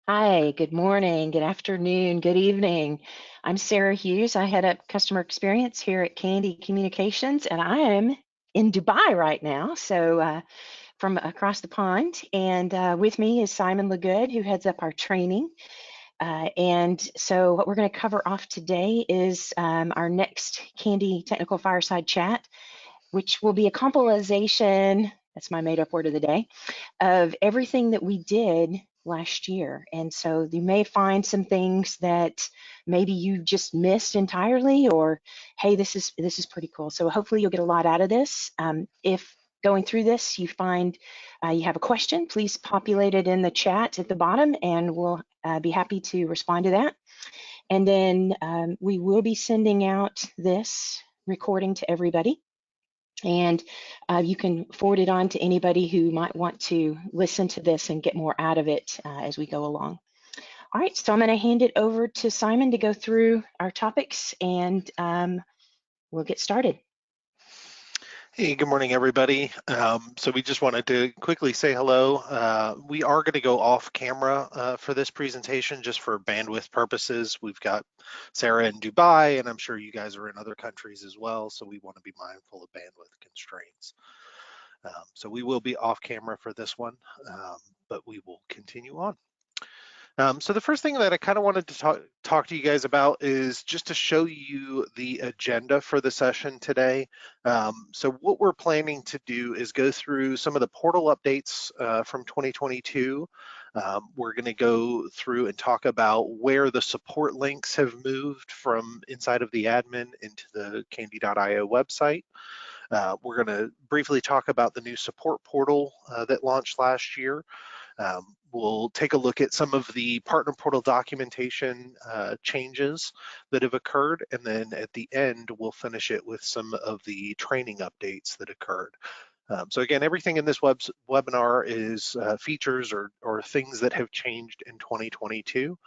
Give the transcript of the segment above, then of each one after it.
Hi, good morning, good afternoon, good evening. I'm Sarah Hughes. I head up customer experience here at Kandy Communications, and I am in Dubai right now, from across the pond. And with me is Simon Lagood, who heads up our training. What we're going to cover off today is our next Kandy Technical Fireside Chat, which will be a compilation, that's my made up word of the day, of everything that we did last year. And so you may find some things that maybe you just missed entirely, or hey, this is pretty cool. So hopefully you'll get a lot out of this. If going through this you find you have a question, please populate it in the chat at the bottom, and we'll be happy to respond to that. And then we will be sending out this recording to everybody. And you can forward it on to anybody who might want to listen to this and get more out of it as we go along. All right, so I'm going to hand it over to Simon to go through our topics, and we'll get started. Hey, good morning, everybody. So we just wanted to quickly say hello. We are going to go off camera for this presentation just for bandwidth purposes. We've got Sarah in Dubai, and I'm sure you guys are in other countries as well, so we want to be mindful of bandwidth constraints. So we will be off camera for this one, but we will continue on. So the first thing that I kind of wanted to talk to you guys about is just to show you the agenda for the session today. So what we're planning to do is go through some of the portal updates from 2022. We're going to go through and talk about where the support links have moved from inside of the admin into the Kandy.io website. We're going to briefly talk about the new support portal that launched last year. We'll take a look at some of the partner portal documentation changes that have occurred, and then at the end, we'll finish it with some of the training updates that occurred. So again, everything in this webinar is features or things that have changed in 2022.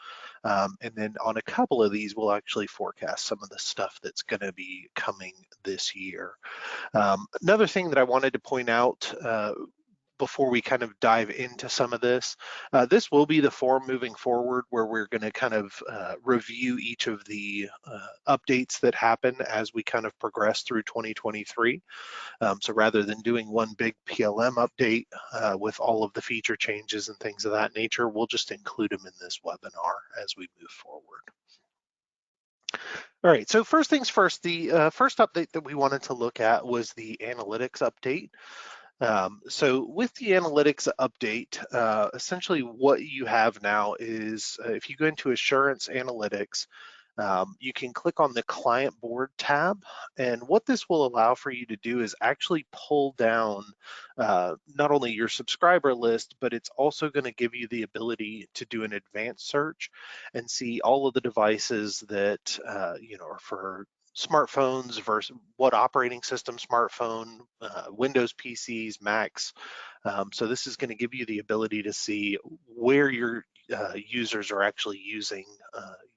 And then on a couple of these, we'll actually forecast some of the stuff that's going to be coming this year. Another thing that I wanted to point out before we kind of dive into some of this, this will be the forum moving forward where we're going to kind of review each of the updates that happen as we kind of progress through 2023. So rather than doing one big PLM update with all of the feature changes and things of that nature, we'll just include them in this webinar as we move forward. All right, so first things first, the first update that we wanted to look at was the analytics update. So with the analytics update, essentially what you have now is if you go into Assurance Analytics, you can click on the Client Board tab, and what this will allow for you to do is actually pull down not only your subscriber list, but it's also going to give you the ability to do an advanced search and see all of the devices that are for smartphones versus what operating system smartphone, Windows PCs, Macs. So this is going to give you the ability to see where your users are actually using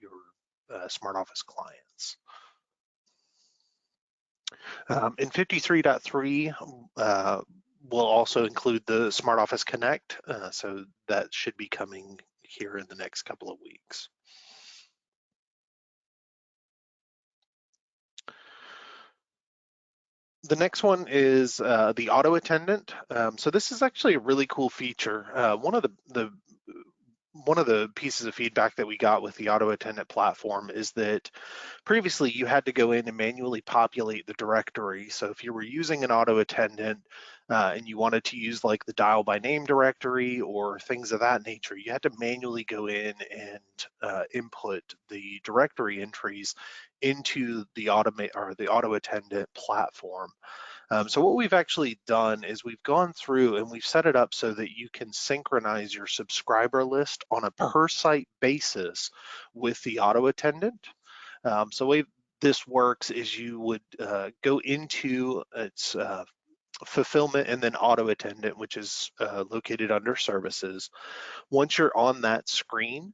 your Smart Office clients. In 53.3, we'll also include the Smart Office Connect, so that should be coming here in the next couple of weeks. The next one is the auto attendant. So this is actually a really cool feature. One of the pieces of feedback that we got with the auto attendant platform is that previously you had to go in and manually populate the directory. So if you were using an auto attendant and you wanted to use like the dial by name directory or things of that nature, you had to manually go in and input the directory entries into the auto attendant platform. So what we've actually done is we've gone through and we've set it up so that you can synchronize your subscriber list on a per site basis with the auto attendant. So the way this works is you would go into its fulfillment and then auto attendant, which is located under services. Once you're on that screen,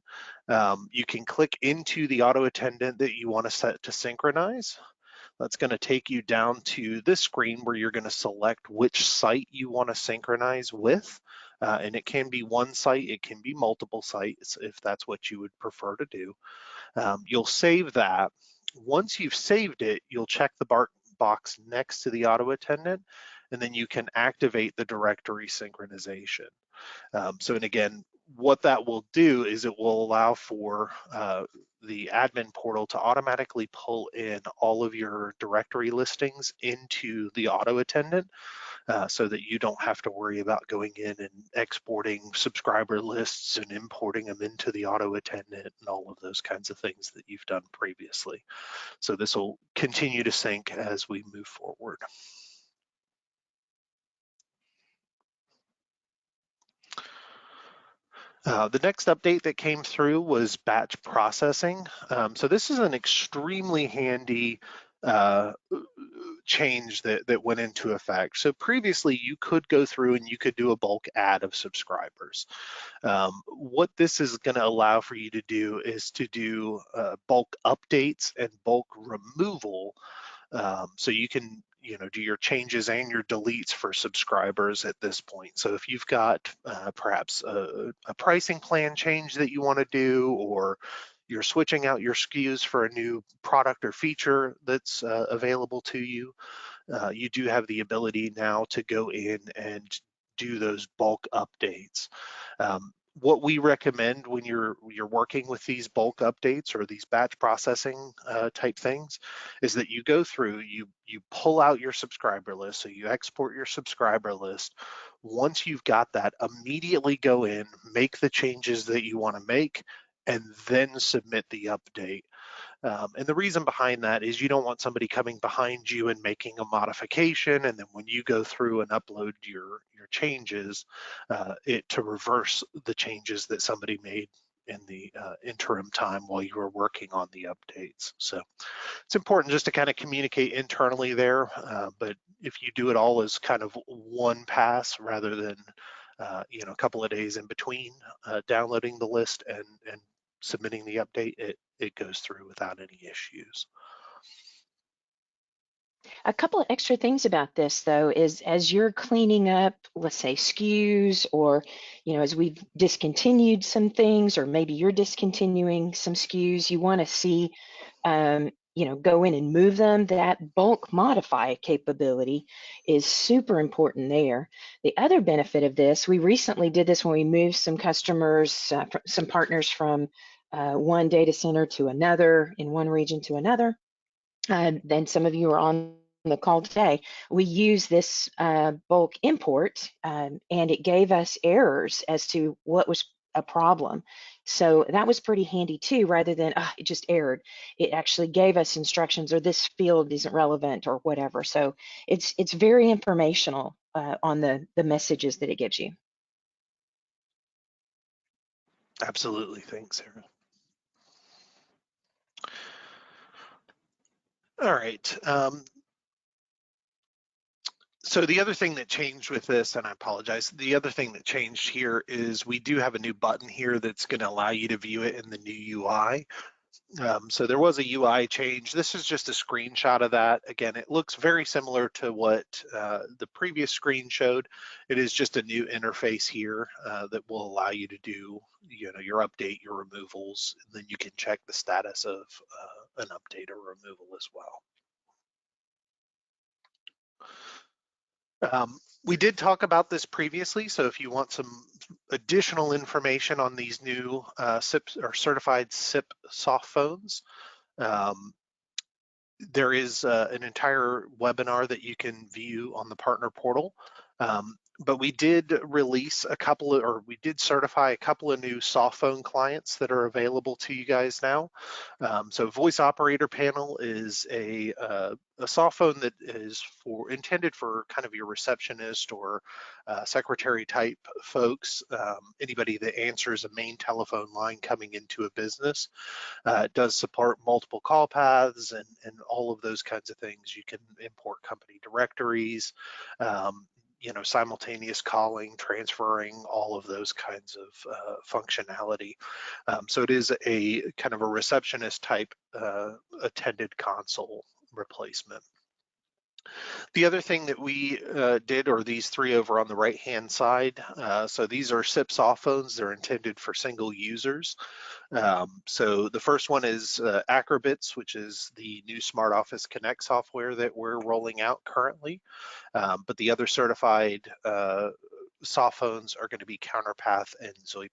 you can click into the auto attendant that you want to set to synchronize. That's going to take you down to this screen where you're going to select which site you want to synchronize with. And it can be one site, it can be multiple sites if that's what you would prefer to do. You'll save that. Once you've saved it, you'll check the box next to the auto attendant, and then you can activate the directory synchronization. And again, what that will do is it will allow for the admin portal to automatically pull in all of your directory listings into the auto attendant, so that you don't have to worry about going in and exporting subscriber lists and importing them into the auto attendant and all of those kinds of things that you've done previously. So this will continue to sync as we move forward. The next update that came through was batch processing. So this is an extremely handy change that went into effect. So previously you could go through and you could do a bulk add of subscribers. What this is going to allow for you to do is to do bulk updates and bulk removal. So you can do your changes and your deletes for subscribers at this point. So if you've got perhaps a pricing plan change that you want to do, or you're switching out your SKUs for a new product or feature that's available to you, you do have the ability now to go in and do those bulk updates. What we recommend when you're working with these bulk updates or these batch processing type things is that you go through, you pull out your subscriber list, so you export your subscriber list. Once you've got that, immediately go in, make the changes that you want to make, and then submit the update. And the reason behind that is you don't want somebody coming behind you and making a modification, and then when you go through and upload your changes, it to reverse the changes that somebody made in the interim time while you were working on the updates. So it's important just to kind of communicate internally there, but if you do it all as kind of one pass rather than a couple of days in between downloading the list and submitting the update, it goes through without any issues. A couple of extra things about this, though, is as you're cleaning up, let's say SKUs, or as we've discontinued some things, or maybe you're discontinuing some SKUs, you want to see, go in and move them. That bulk modify capability is super important there. The other benefit of this, we recently did this when we moved some customers, some partners from one data center to another, in one region to another. Then some of you are on the call today. We use this bulk import, and it gave us errors as to what was a problem. So that was pretty handy too, rather than it just errored. It actually gave us instructions, or this field isn't relevant or whatever. So it's very informational on the messages that it gives you. Absolutely, thanks, Sarah. All right. So the other thing that changed with this, and I apologize, the other thing that changed here is we do have a new button here that's going to allow you to view it in the new UI. So there was a UI change. This is just a screenshot of that. Again, it looks very similar to what the previous screen showed. It is just a new interface here that will allow you to do your update, your removals, and then you can check the status of an update or removal as well. We did talk about this previously, so if you want some additional information on these new SIP or certified SIP soft phones, there is an entire webinar that you can view on the partner portal. But we did release we did certify a couple of new soft phone clients that are available to you guys now. So Voice Operator Panel is a soft phone that is intended for kind of your receptionist or secretary type folks, anybody that answers a main telephone line coming into a business. It does support multiple call paths and all of those kinds of things. You can import company directories, simultaneous calling, transferring, all of those kinds of functionality. So it is a kind of a receptionist type attended console replacement. The other thing that we did are these three over on the right-hand side. So these are SIP soft phones. They're intended for single users. So the first one is Acrobits, which is the new Smart Office Connect software that we're rolling out currently. But the other certified soft phones are going to be Counterpath and Zoiper.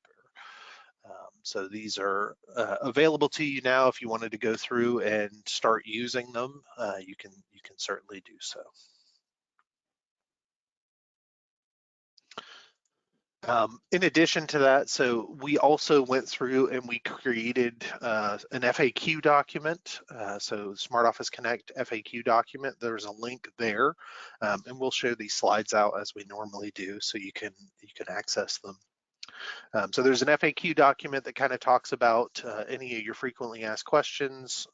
So these are available to you now. If you wanted to go through and start using them, you can certainly do so. In addition to that, so we also went through and we created an FAQ document. So Smart Office Connect FAQ document, there's a link there, and we'll show these slides out as we normally do, so you can access them. So there's an FAQ document that kind of talks about any of your frequently asked questions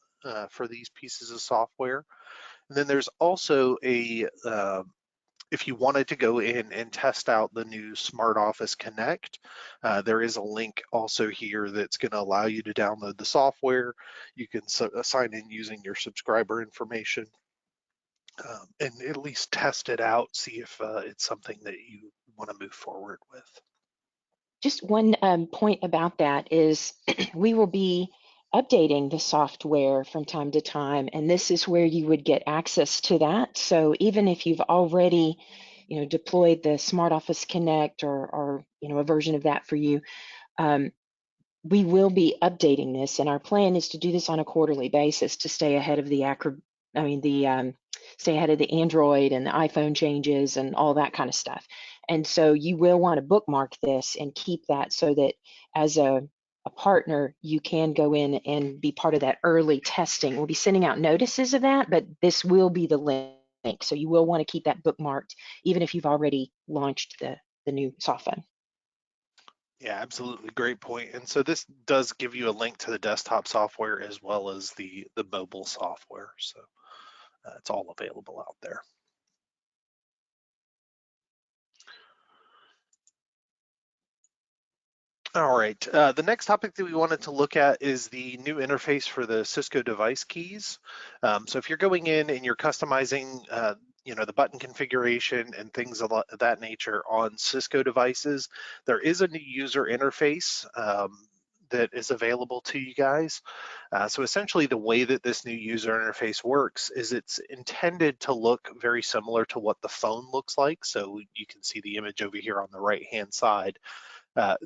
for these pieces of software. And then there's also a if you wanted to go in and test out the new Smart Office Connect, there is a link also here that's going to allow you to download the software. You can sign in using your subscriber information and at least test it out, see if it's something that you want to move forward with. Just one point about that is we will be updating the software from time to time, and this is where you would get access to that. So even if you've already, deployed the Smart Office Connect or a version of that for you, we will be updating this, and our plan is to do this on a quarterly basis to stay ahead of stay ahead of the Android and the iPhone changes and all that kind of stuff. And so you will want to bookmark this and keep that so that as a partner, you can go in and be part of that early testing. We'll be sending out notices of that, but this will be the link. So you will want to keep that bookmarked, even if you've already launched the new softphone. Yeah, absolutely. Great point. And so this does give you a link to the desktop software as well as the mobile software. So it's all available out there. All right, the next topic that we wanted to look at is the new interface for the Cisco device keys. So if you're going in and you're customizing, the button configuration and things of that nature on Cisco devices, there is a new user interface that is available to you guys. So essentially the way that this new user interface works is it's intended to look very similar to what the phone looks like. So you can see the image over here on the right-hand side.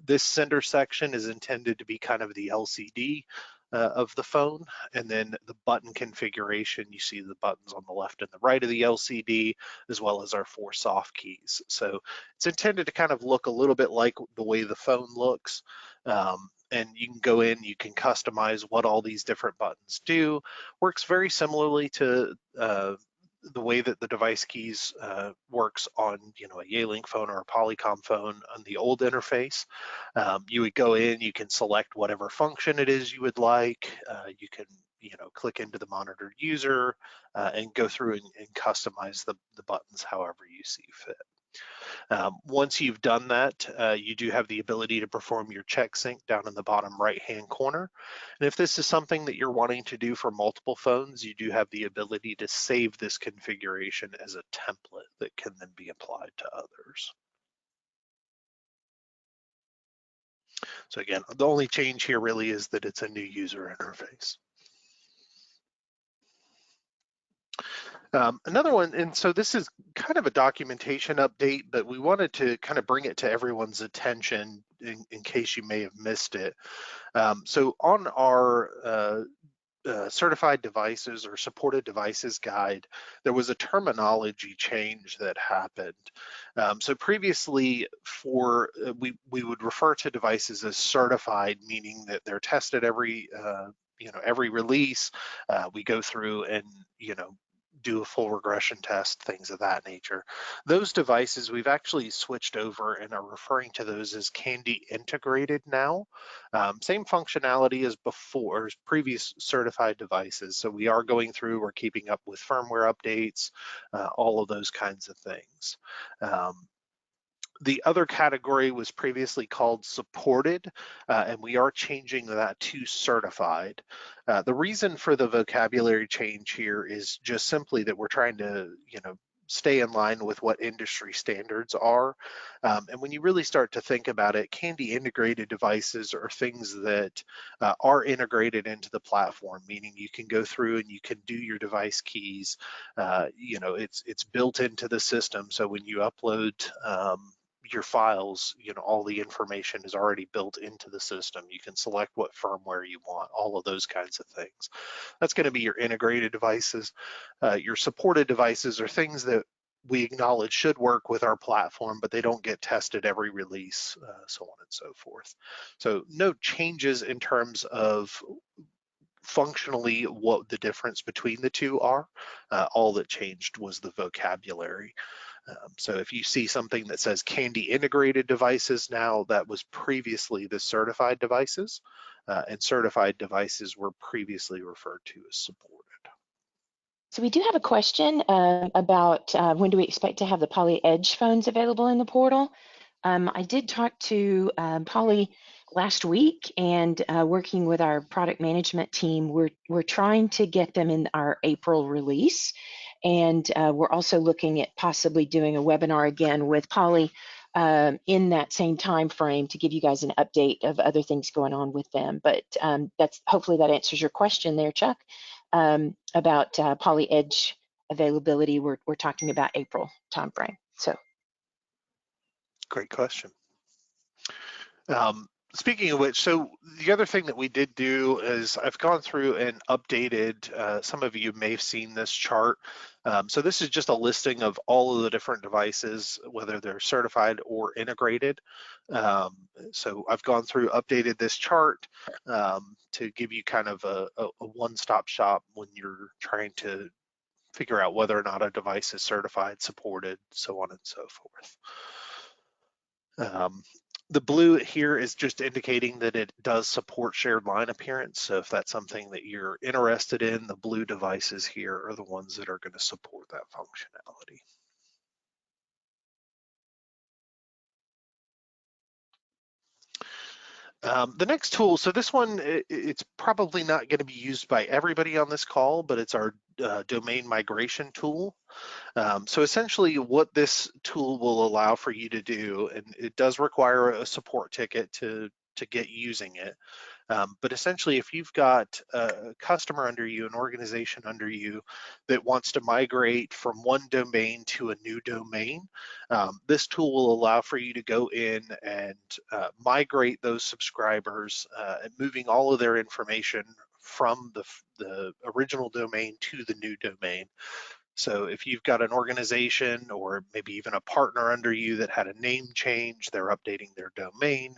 This center section is intended to be kind of the LCD of the phone, and then the button configuration, you see the buttons on the left and the right of the LCD, as well as our 4 soft keys. So it's intended to kind of look a little bit like the way the phone looks. And you can go in, you can customize what all these different buttons do. Works very similarly to the way that the device keys works on, a Yealink phone or a Polycom phone on the old interface. You would go in, you can select whatever function it is you would like. You can, click into the monitored user and go through and customize the buttons however you see fit. Once you've done that, you do have the ability to perform your check sync down in the bottom right-hand corner. And if this is something that you're wanting to do for multiple phones, you do have the ability to save this configuration as a template that can then be applied to others. So again, the only change here really is that it's a new user interface. Another one, and so this is kind of a documentation update, but we wanted to kind of bring it to everyone's attention in case you may have missed it. So on our certified devices or supported devices guide, there was a terminology change that happened. So previously we would refer to devices as certified, meaning that they're tested every release. We go through and do a full regression test, things of that nature. Those devices, we've actually switched over and are referring to those as Kandy integrated now. Same functionality as before, as previous certified devices. So we are going through, we're keeping up with firmware updates, all of those kinds of things. The other category was previously called supported, and we are changing that to certified. The reason for the vocabulary change here is just simply that we're trying to, stay in line with what industry standards are. And when you really start to think about it, Kandy integrated devices are things that are integrated into the platform, meaning you can go through and you can do your device keys. It's built into the system. So when you upload your files, all the information is already built into the system. You can select what firmware you want, all of those kinds of things. That's going to be your integrated devices. Your supported devices are things that we acknowledge should work with our platform, but they don't get tested every release, so on and so forth. So no changes in terms of functionally what the difference between the two are. All that changed was the vocabulary. So if you see something that says Kandy integrated devices now, that was previously the certified devices, and certified devices were previously referred to as supported. So we do have a question about when do we expect to have the Poly Edge phones available in the portal? I did talk to Poly last week, and working with our product management team, we're trying to get them in our April release. And we're also looking at possibly doing a webinar again with Poly in that same time frame to give you guys an update of other things going on with them. But that's hopefully that answers your question there, Chuck, about Poly Edge availability. We're talking about April timeframe. So great question. Speaking of which, so the other thing that we did do is I've gone through and updated, some of you may have seen this chart. So this is just a listing of all of the different devices, whether they're certified or integrated. So I've gone through, updated this chart to give you kind of a one-stop shop when you're trying to figure out whether or not a device is certified, supported, so on and so forth. The blue here is just indicating that it does support shared line appearance. So if that's something that you're interested in, the blue devices here are the ones that are going to support that functionality. The next tool, so this one, it's probably not going to be used by everybody on this call, but it's our domain migration tool. So essentially what this tool will allow for you to do, and it does require a support ticket to get using it, but essentially if you've got a customer under you, an organization under you that wants to migrate from one domain to a new domain, this tool will allow for you to go in and migrate those subscribers and moving all of their information from the original domain to the new domain. So if you've got an organization or maybe even a partner under you that had a name change, they're updating their domain,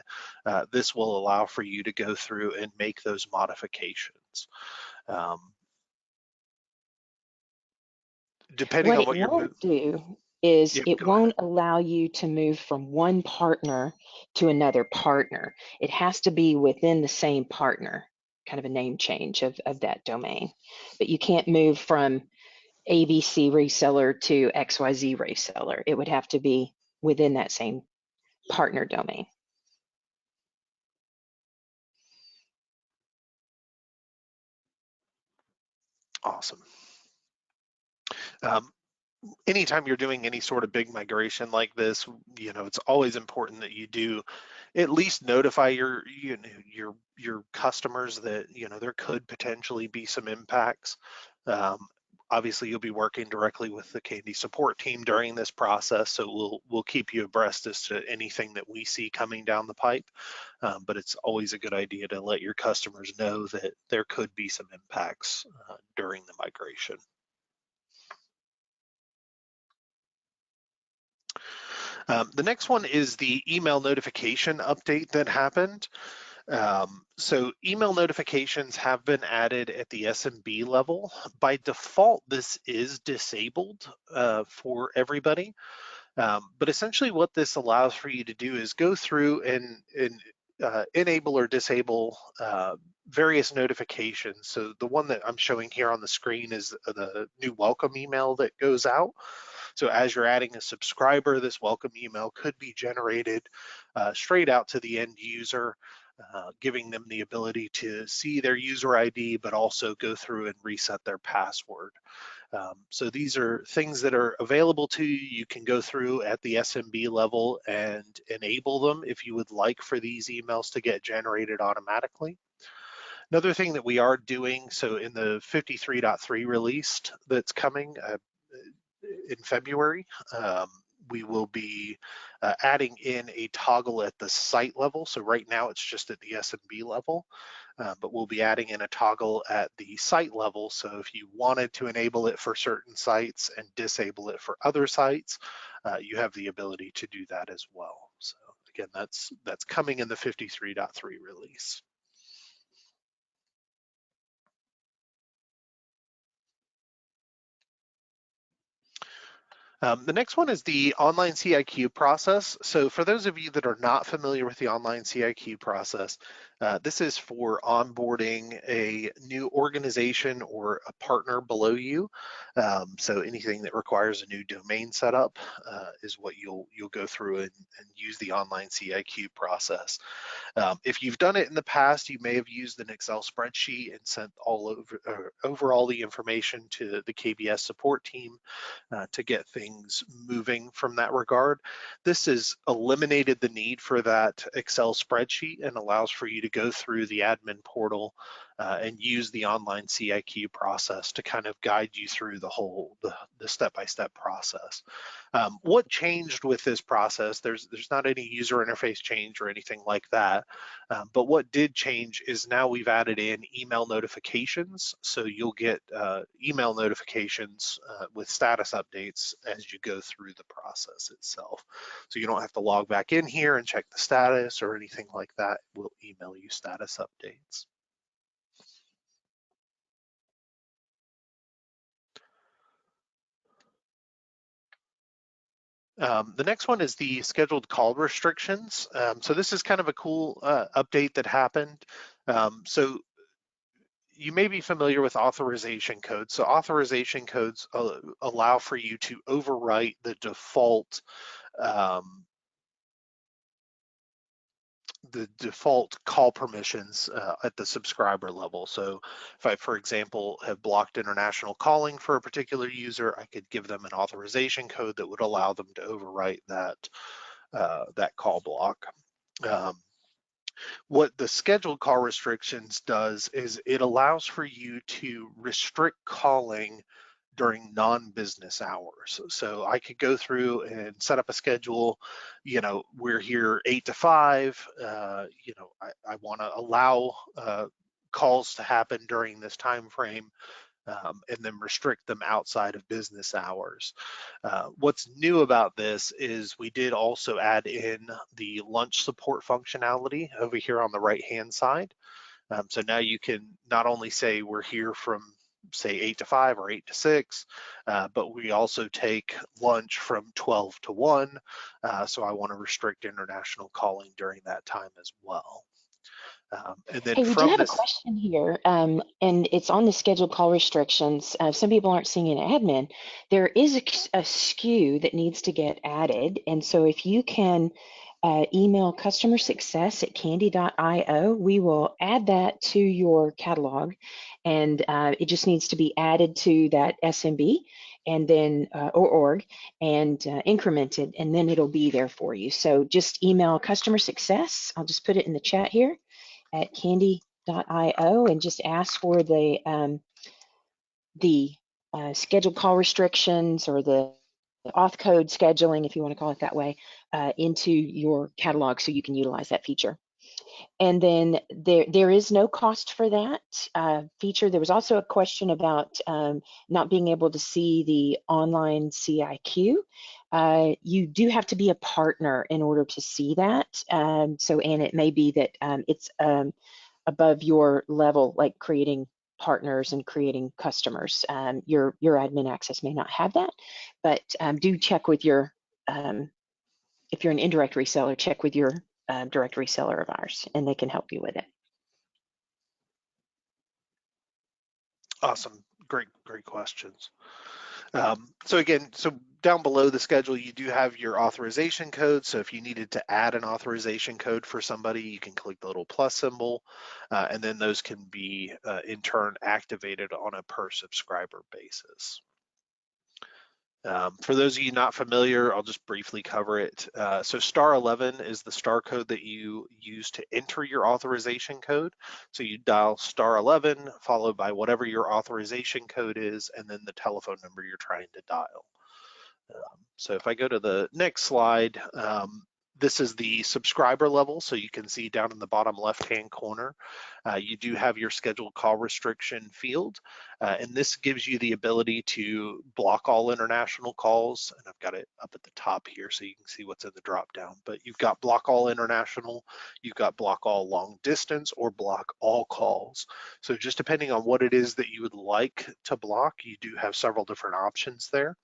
this will allow for you to go through and make those modifications. Depending what on it what you're won't do is Yep, it go ahead. won't allow you to move from one partner to another partner. It has to be within the same partner, kind of a name change of that domain. But you can't move from ABC reseller to XYZ reseller. It would have to be within that same partner domain. Awesome. Anytime you're doing any sort of big migration like this, it's always important that you do at least notify your customers that there could potentially be some impacts. Obviously, you'll be working directly with the Kandy support team during this process, so we'll keep you abreast as to anything that we see coming down the pipe. But it's always a good idea to let your customers know that there could be some impacts during the migration. The next one is the email notification update that happened. So email notifications have been added at the SMB level. By default, this is disabled for everybody. But essentially what this allows for you to do is go through and enable or disable various notifications. So the one that I'm showing here on the screen is the new welcome email that goes out. So as you're adding a subscriber, this welcome email could be generated straight out to the end user, giving them the ability to see their user ID, but also go through and reset their password. So these are things that are available to you. You can go through at the SMB level and enable them if you would like for these emails to get generated automatically. Another thing that we are doing, so in the 53.3 release that's coming in February, we will be adding in a toggle at the site level. So right now it's just at the SMB level, but we'll be adding in a toggle at the site level. So if you wanted to enable it for certain sites and disable it for other sites, you have the ability to do that as well. So again, that's coming in the 53.3 release. The next one is the online CIQ process. So for those of you that are not familiar with the online CIQ process, this is for onboarding a new organization or a partner below you. So anything that requires a new domain setup is what you'll go through and use the online CIQ process. If you've done it in the past, you may have used an Excel spreadsheet and sent over all the information to the KBS support team to get things moving from that regard. This has eliminated the need for that Excel spreadsheet and allows for you to go through the admin portal and use the online CIQ process to kind of guide you through the step-by-step process. What changed with this process? There's not any user interface change or anything like that, but what did change is now we've added in email notifications. So you'll get email notifications with status updates as you go through the process itself. So you don't have to log back in here and check the status or anything like that. We'll email you status updates. The next one is the scheduled call restrictions. So this is kind of a cool update that happened. So you may be familiar with authorization codes. So authorization codes allow for you to overwrite the default call permissions at the subscriber level. So if I, for example, have blocked international calling for a particular user, I could give them an authorization code that would allow them to overwrite that call block. What the scheduled call restrictions does is it allows for you to restrict calling during non-business hours. So I could go through and set up a schedule, we're here 8 to 5, I want to allow calls to happen during this time frame. And then restrict them outside of business hours. What's new about this is we did also add in the lunch support functionality over here on the right-hand side. So now you can not only say we're here from say 8 to 5 or 8 to 6, but we also take lunch from 12 to 1. So I want to restrict international calling during that time as well. And then Hey, we do from have a this, question here, and it's on the scheduled call restrictions. Some people aren't seeing an admin. There is a SKU that needs to get added, and so if you can email customer success at kandy.io, we will add that to your catalog, and it just needs to be added to that SMB and then or org and incremented, and then it'll be there for you. So just email customer success. I'll just put it in the chat here at kandy.io and just ask for the scheduled call restrictions or the auth code scheduling, if you want to call it that way, into your catalog so you can utilize that feature. And then there is no cost for that feature. There was also a question about not being able to see the online CIQ. You do have to be a partner in order to see that. And it may be that it's above your level, like creating partners and creating customers. Your admin access may not have that, but do check with your, if you're an indirect reseller, check with your direct reseller of ours, and they can help you with it. Awesome. Great questions. So again, down below the schedule, you do have your authorization code. So if you needed to add an authorization code for somebody, you can click the little plus symbol, and then those can be in turn activated on a per subscriber basis. For those of you not familiar, I'll just briefly cover it. So star 11 is the star code that you use to enter your authorization code. So you dial star 11 followed by whatever your authorization code is, and then the telephone number you're trying to dial. So if I go to the next slide, this is the subscriber level. So you can see down in the bottom left-hand corner, you do have your scheduled call restriction field. And this gives you the ability to block all international calls. And I've got it up at the top here so you can see what's in the drop down. But you've got block all international, you've got block all long distance, or block all calls. So just depending on what it is that you would like to block, you do have several different options there.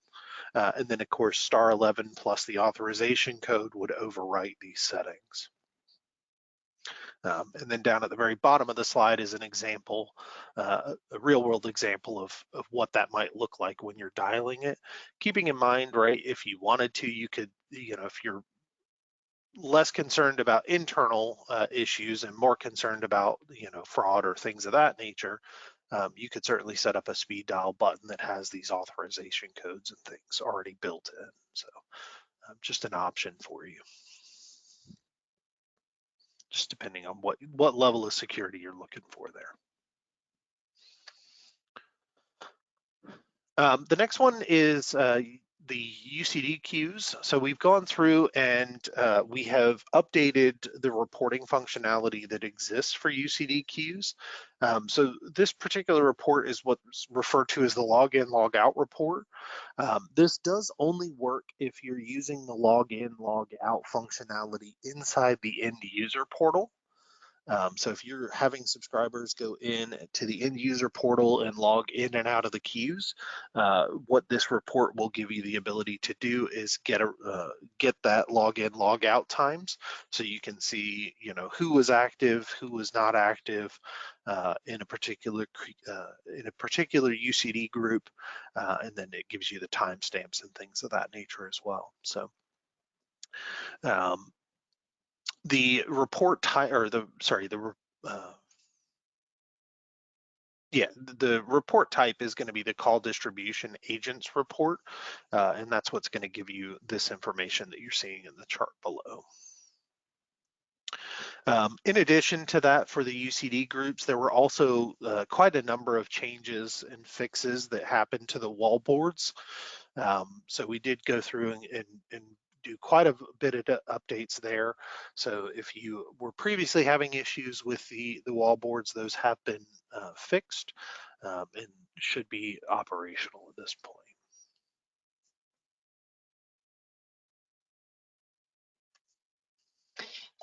And then of course, star 11 plus the authorization code would overwrite these settings. And then down at the very bottom of the slide is an example, a real world example of what that might look like when you're dialing it. Keeping in mind, right, if you wanted to, you could, if you're less concerned about internal issues and more concerned about, fraud or things of that nature, you could certainly set up a speed dial button that has these authorization codes and things already built in. So just an option for you, just depending on what level of security you're looking for there. The next one is the UCD queues. So we've gone through and we have updated the reporting functionality that exists for UCD queues. So this particular report is what's referred to as the login logout report. This does only work if you're using the login logout functionality inside the end user portal. So if you're having subscribers go in to the end user portal and log in and out of the queues, what this report will give you the ability to do is get that login logout times, so you can see who was active, who was not active in a particular UCD group, and then it gives you the timestamps and things of that nature as well. So. The report type, or the report type is going to be the call distribution agents report, and that's what's going to give you this information that you're seeing in the chart below. In addition to that, for the UCD groups, there were also quite a number of changes and fixes that happened to the wallboards. So we did go through and do quite a bit of updates there. So if you were previously having issues with the wallboards, those have been fixed and should be operational at this point.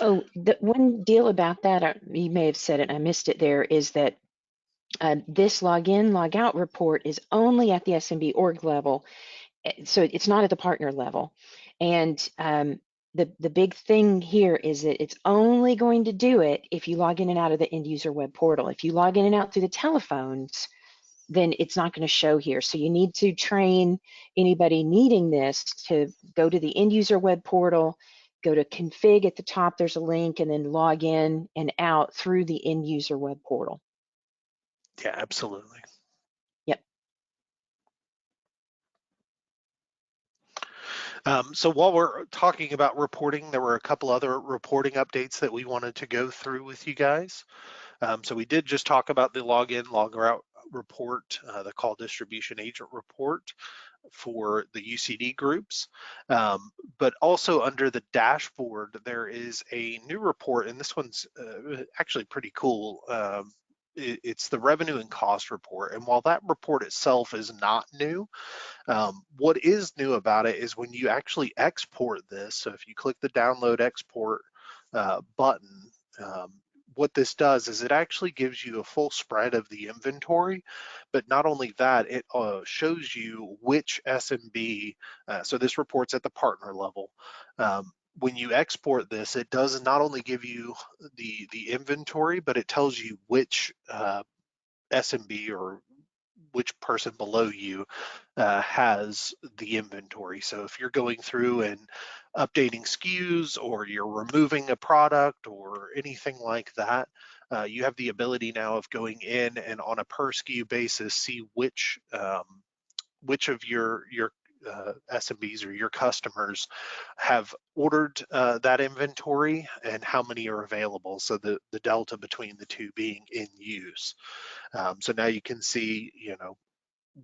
Oh, the one deal about that, you may have said it, I missed it there, is that this login, logout report is only at the SMB org level, so it's not at the partner level. And the big thing here is that it's only going to do it if you log in and out of the end user web portal. If you log in and out through the telephones, then it's not going to show here. So you need to train anybody needing this to go to the end user web portal, go to config at the top, there's a link, and then log in and out through the end user web portal. Yeah, absolutely. Yep. So while we're talking about reporting, there were a couple other reporting updates that we wanted to go through with you guys. So we did just talk about the login, logout report, the call distribution agent report for the UCD groups. But also under the dashboard, there is a new report, and this one's actually pretty cool. It's the revenue and cost report. And while that report itself is not new, what is new about it is when you actually export this. So if you click the download export button, what this does is it actually gives you a full spread of the inventory, but not only that, it shows you which SMB, so this report's at the partner level, when you export this, it does not only give you the inventory, but it tells you which SMB or which person below you has the inventory. So if you're going through and updating SKUs, or you're removing a product or anything like that, you have the ability now of going in and on a per SKU basis see which of your SMBs or your customers have ordered that inventory and how many are available. So the delta between the two being in use. So now you can see,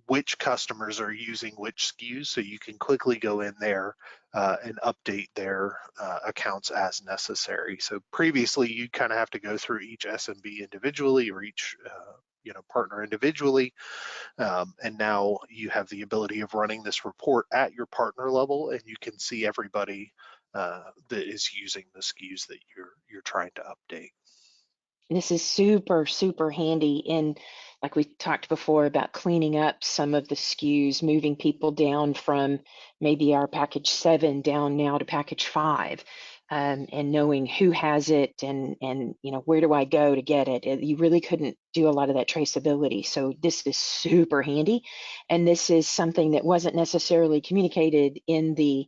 which customers are using which SKUs, so you can quickly go in there and update their accounts as necessary. So previously, you kind of have to go through each SMB individually, or each partner individually, and now you have the ability of running this report at your partner level, and you can see everybody that is using the SKUs that you're trying to update. This is super, super handy in, like we talked before, about cleaning up some of the SKUs, moving people down from maybe our package 7 down now to package 5, and knowing who has it and where do I go to get it. You really couldn't do a lot of that traceability. So this is super handy, and this is something that wasn't necessarily communicated in the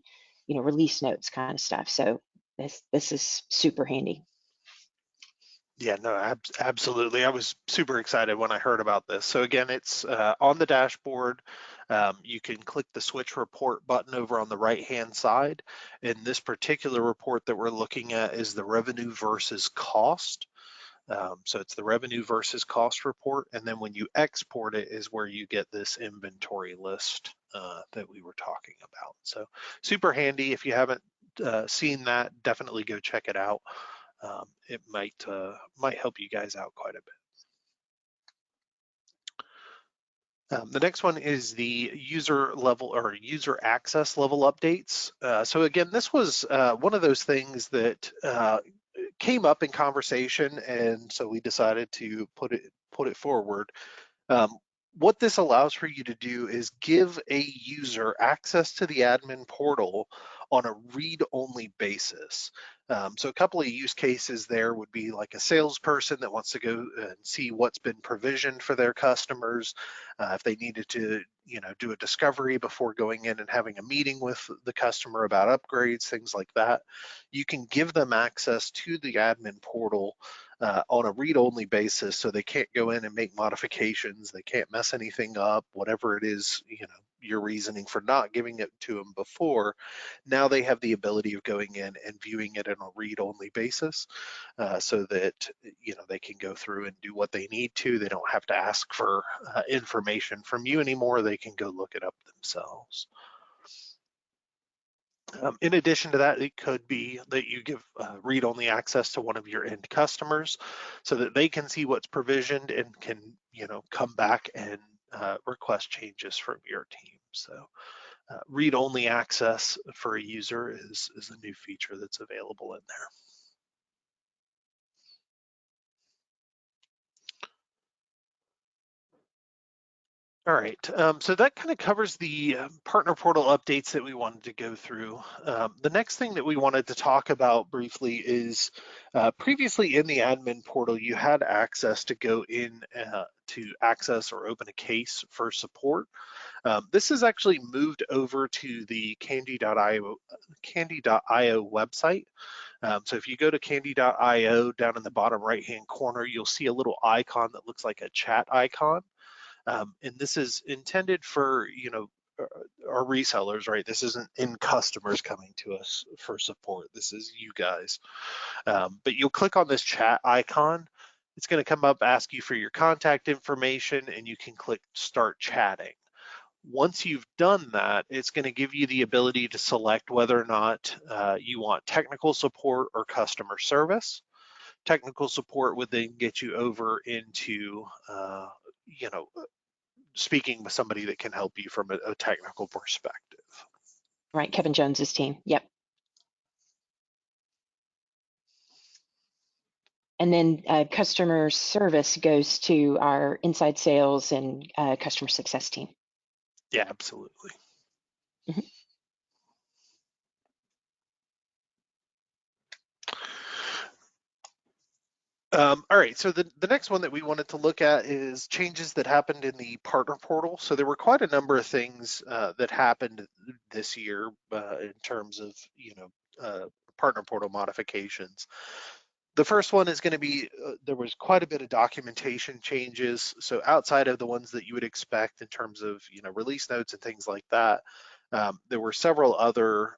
release notes kind of stuff. So this is super handy. Yeah, no, absolutely. I was super excited when I heard about this. So again, it's on the dashboard. You can click the switch report button over on the right-hand side. And this particular report that we're looking at is the revenue versus cost. So it's the revenue versus cost report. And then when you export it is where you get this inventory list that we were talking about. So super handy. If you haven't seen that, definitely go check it out. It might help you guys out quite a bit. The next one is the user level or user access level updates. So again, this was one of those things that came up in conversation, and so we decided to put it forward. What this allows for you to do is give a user access to the admin portal on a read-only basis. So a couple of use cases there would be like a salesperson that wants to go and see what's been provisioned for their customers. If they needed to, do a discovery before going in and having a meeting with the customer about upgrades, things like that. You can give them access to the admin portal on a read-only basis, so they can't go in and make modifications, they can't mess anything up, whatever it is, your reasoning for not giving it to them before. Now they have the ability of going in and viewing it on a read-only basis, so that they can go through and do what they need to. They don't have to ask for information from you anymore. They can go look it up themselves. In addition to that, it could be that you give read-only access to one of your end customers so that they can see what's provisioned and can, come back and request changes from your team. So read-only access for a user is a new feature that's available in there. All right, so that kind of covers the partner portal updates that we wanted to go through. The next thing that we wanted to talk about briefly is previously in the admin portal, you had access to go in to access or open a case for support. This is actually moved over to the Kandy.io website. So if you go to Kandy.io, down in the bottom right-hand corner, you'll see a little icon that looks like a chat icon. And this is intended for, our resellers, right? This isn't end customers coming to us for support. This is you guys. But you'll click on this chat icon. It's going to come up, ask you for your contact information, and you can click start chatting. Once you've done that, it's going to give you the ability to select whether or not you want technical support or customer service. Technical support would then get you over into, speaking with somebody that can help you from a technical perspective. Right, Kevin Jones's team. Yep. And then customer service goes to our inside sales and customer success team. Yeah, absolutely. Mm-hmm. All right, so the next one that we wanted to look at is changes that happened in the partner portal. So there were quite a number of things that happened this year in terms of, partner portal modifications. The first one is going to be there was quite a bit of documentation changes. So outside of the ones that you would expect in terms of, release notes and things like that, there were several other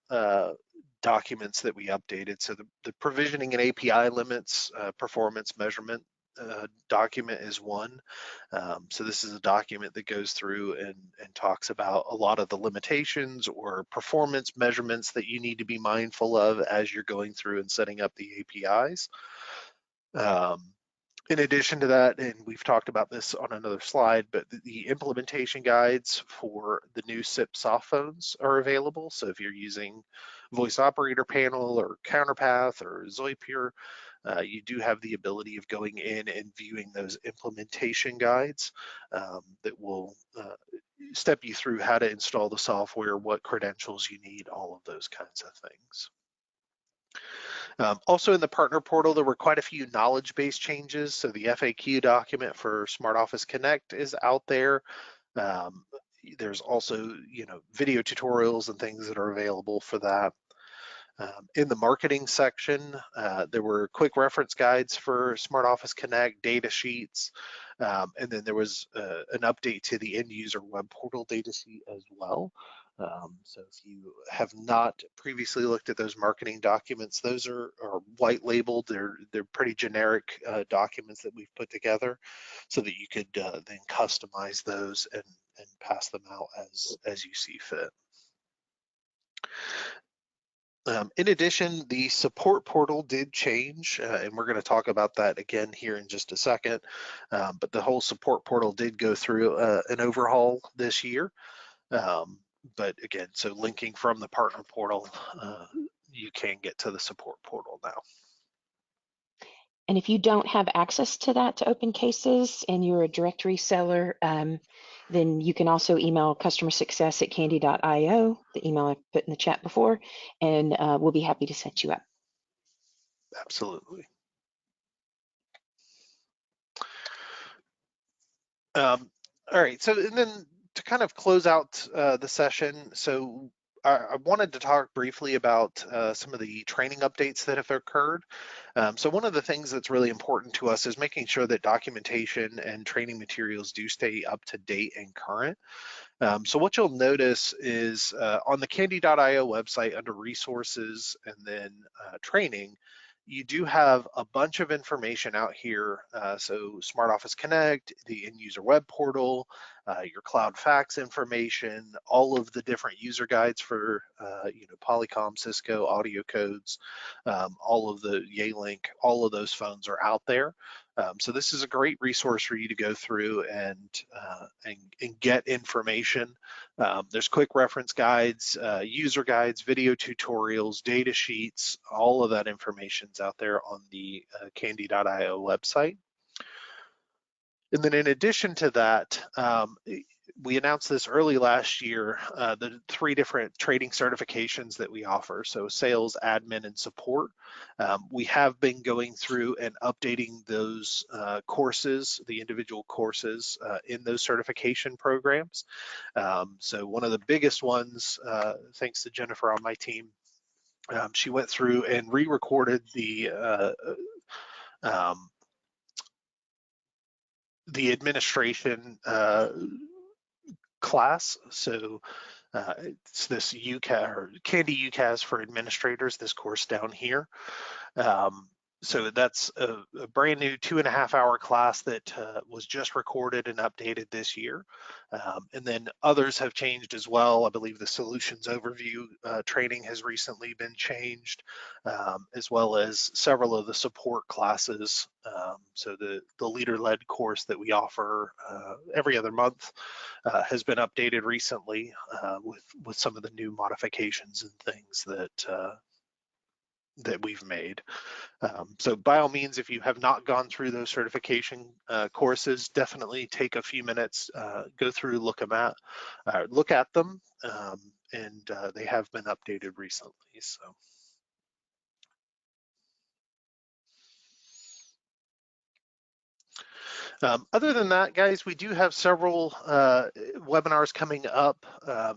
documents that we updated. So the provisioning and API limits performance measurement document is one. So this is a document that goes through and talks about a lot of the limitations or performance measurements that you need to be mindful of as you're going through and setting up the APIs. In addition to that, and we've talked about this on another slide, but the implementation guides for the new SIP soft phones are available. So if you're using voice operator panel or Counterpath or Zoipure, you do have the ability of going in and viewing those implementation guides that will step you through how to install the software, what credentials you need, all of those kinds of things. Also in the partner portal, there were quite a few knowledge-based changes. So the FAQ document for Smart Office Connect is out there. There's also, video tutorials and things that are available for that. In the marketing section, there were quick reference guides for Smart Office Connect, data sheets, and then there was an update to the end user web portal data sheet as well. So if you have not previously looked at those marketing documents, those are white labeled. They're pretty generic documents that we've put together so that you could then customize those and pass them out as you see fit. In addition, the support portal did change, and we're going to talk about that again here in just a second. But the whole support portal did go through an overhaul this year. But again, so linking from the partner portal, you can get to the support portal now. And if you don't have access to that to open cases and you're a direct reseller, then you can also email customer success at kandy.io, the email I put in the chat before, and we'll be happy to set you up. Absolutely. All right, so and then to kind of close out the session, so I wanted to talk briefly about some of the training updates that have occurred. So one of the things that's really important to us is making sure that documentation and training materials do stay up to date and current. So what you'll notice is on the Kandy.io website under resources and then training, you do have a bunch of information out here. So Smart Office Connect, the end user web portal, your cloud fax information, all of the different user guides for Polycom, Cisco, audio codes, all of the Yealink, all of those phones are out there. So this is a great resource for you to go through and get information. There's quick reference guides, user guides, video tutorials, data sheets, all of that information's out there on the Kandy.io website. And then in addition to that, we announced this early last year, the 3 different trading certifications that we offer, so sales, admin, and support. We have been going through and updating those courses, the individual courses in those certification programs. So one of the biggest ones, thanks to Jennifer on my team, she went through and re-recorded the administration class. So it's this UCAS or Kandy UCAS for administrators, this course down here. So that's a brand new 2.5-hour class that was just recorded and updated this year. And then others have changed as well. I believe the solutions overview training has recently been changed, as well as several of the support classes. So the leader-led course that we offer every other month has been updated recently with some of the new modifications and things that we've made. So by all means, if you have not gone through those certification courses, definitely take a few minutes, go through, look at them, and they have been updated recently. So. Other than that, guys, we do have several webinars coming up.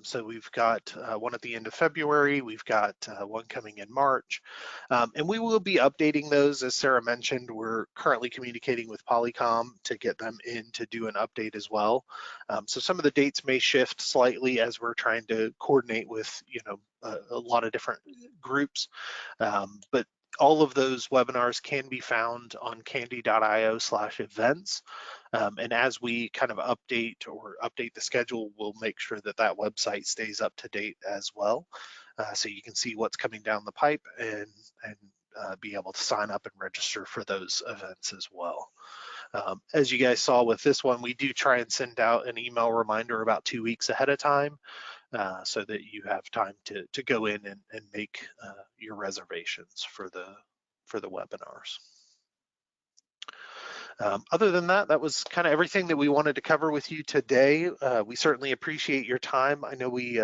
So we've got one at the end of February, we've got one coming in March, and we will be updating those. As Sarah mentioned, we're currently communicating with Polycom to get them in to do an update as well. So some of the dates may shift slightly as we're trying to coordinate with, a lot of different groups, but all of those webinars can be found on kandy.io/events. And as we kind of update the schedule, we'll make sure that that website stays up to date as well. So you can see what's coming down the pipe and be able to sign up and register for those events as well. As you guys saw with this one, we do try and send out an email reminder about 2 weeks ahead of time, so that you have time to go in and make your reservations for the webinars. Other than that, that was kind of everything that we wanted to cover with you today. We certainly appreciate your time. I know we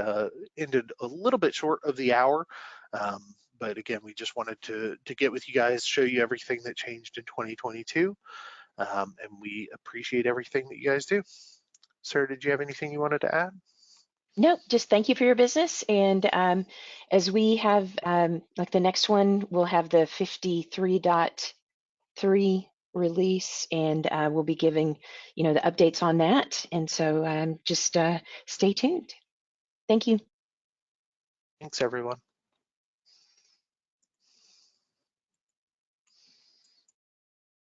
ended a little bit short of the hour, but again, we just wanted to get with you guys, show you everything that changed in 2022, and we appreciate everything that you guys do. Sarah, did you have anything you wanted to add? No, just thank you for your business. And as we have, like the next one, we'll have the 53.3 release, and we'll be giving, the updates on that. And so just stay tuned. Thank you. Thanks, everyone.